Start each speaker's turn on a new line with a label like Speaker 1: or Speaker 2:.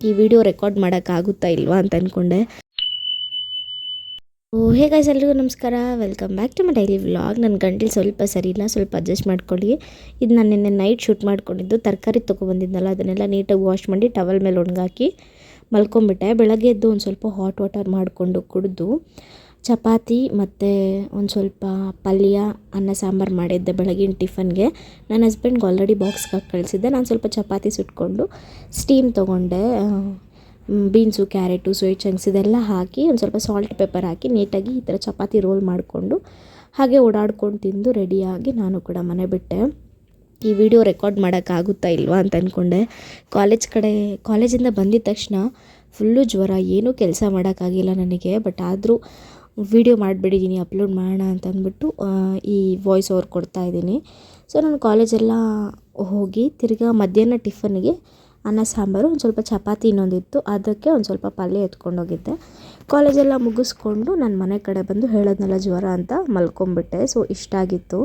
Speaker 1: ಈ video record ಮಾಡೋಕ್ಕಾಗುತ್ತಾ ಇಲ್ವಾ ಅಂತ ಅಂದ್ಕೊಂಡೆ. ಹೇ ಗೈಸ್, ಎಲ್ರಿಗೂ ನಮಸ್ಕಾರ. Welcome back to my daily vlog. ನನ್ನ ಗಂಟಲು ಸ್ವಲ್ಪ ಸರಿ ಇಲ್ಲ, ಸ್ವಲ್ಪ ಅಡ್ಜಸ್ಟ್ ಮಾಡ್ಕೊಳ್ಳಿ. ಇದು ನಾನು ನಿನ್ನೆ ನೈಟ್ ಶೂಟ್ ಮಾಡ್ಕೊಂಡಿದ್ದು. ತರಕಾರಿ ತೊಗೊಬಂದಿದ್ದನಲ್ಲ, ಅದನ್ನೆಲ್ಲ ನೀಟಾಗಿ ವಾಶ್ ಮಾಡಿ ಟವಲ್ ಮೇಲೆ ಒಣಗಾಕಿ ಮಲ್ಕೊಂಬಿಟ್ಟೆ. ಬೆಳಗ್ಗೆ ಎದ್ದು ಒಂದು ಸ್ವಲ್ಪ ಹಾಟ್ ವಾಟರ್ ಮಾಡಿಕೊಂಡು ಕುಡಿದು ಚಪಾತಿ ಮತ್ತು ಒಂದು ಸ್ವಲ್ಪ ಪಲ್ಯ, ಅನ್ನ ಸಾಂಬಾರು ಮಾಡಿದ್ದೆ ಬೆಳಗಿನ ಟಿಫನ್ಗೆ. ನನ್ನ ಹಸ್ಬೆಂಡ್ಗೆ ಆಲ್ರೆಡಿ ಬಾಕ್ಸ್ಗೆ ಹಾಕಿ ಕಳಿಸಿದ್ದೆ. ನಾನು ಸ್ವಲ್ಪ ಚಪಾತಿ ಸುಟ್ಕೊಂಡು ಸ್ಟೀಮ್ ತೊಗೊಂಡೆ. ಬೀನ್ಸು, ಕ್ಯಾರೆಟು, ಸ್ವೀಟ್ ಚಂಕ್ಸ್ ಇದೆಲ್ಲ ಹಾಕಿ ಒಂದು ಸ್ವಲ್ಪ ಸಾಲ್ಟ್ ಪೆಪ್ಪರ್ ಹಾಕಿ ನೀಟಾಗಿ ಈ ಥರ ಚಪಾತಿ ರೋಲ್ ಮಾಡಿಕೊಂಡು ಹಾಗೆ ಓಡಾಡ್ಕೊಂಡು ತಿಂದು ರೆಡಿಯಾಗಿ ನಾನು ಕೂಡ ಮನೆ ಬಿಟ್ಟೆ. ಈ ವಿಡಿಯೋ ರೆಕಾರ್ಡ್ ಮಾಡೋಕ್ಕಾಗುತ್ತಾ ಇಲ್ವಾ ಅಂತ ಅಂದ್ಕೊಂಡೆ. ಕಾಲೇಜಿಂದ ಬಂದಿದ್ದ ತಕ್ಷಣ ಫುಲ್ಲು ಜ್ವರ, ಏನೂ ಕೆಲಸ ಮಾಡೋಕ್ಕಾಗಿಲ್ಲ ನನಗೆ. ಬಟ್ ಆದರೂ ವಿಡಿಯೋ ಮಾಡಿಬಿಟ್ಟಿದ್ದೀನಿ, ಅಪ್ಲೋಡ್ ಮಾಡೋಣ ಅಂತ ಅಂದ್ಬಿಟ್ಟು ಈ ವಾಯ್ಸ್ ಓವರ್ ಕೊಡ್ತಾಯಿದ್ದೀನಿ. ಸೊ ನಾನು ಕಾಲೇಜೆಲ್ಲ ಹೋಗಿ ತಿರ್ಗಾ ಮಧ್ಯಾಹ್ನ ಟಿಫನ್ಗೆ ಅನ್ನ ಸಾಂಬಾರು, ಒಂದು ಸ್ವಲ್ಪ ಚಪಾತಿ ಇನ್ನೊಂದಿತ್ತು, ಅದಕ್ಕೆ ಒಂದು ಸ್ವಲ್ಪ ಪಲ್ಯ ಎತ್ಕೊಂಡೋಗಿದ್ದೆ. ಕಾಲೇಜೆಲ್ಲ ಮುಗಿಸ್ಕೊಂಡು ನಾನು ಮನೆ ಕಡೆ ಬಂದು ಹೇಳೋದ್ನಲ್ಲ ಜ್ವರ ಅಂತ ಮಲ್ಕೊಂಬಿಟ್ಟೆ. ಸೊ ಇಷ್ಟ ಆಗಿತ್ತು.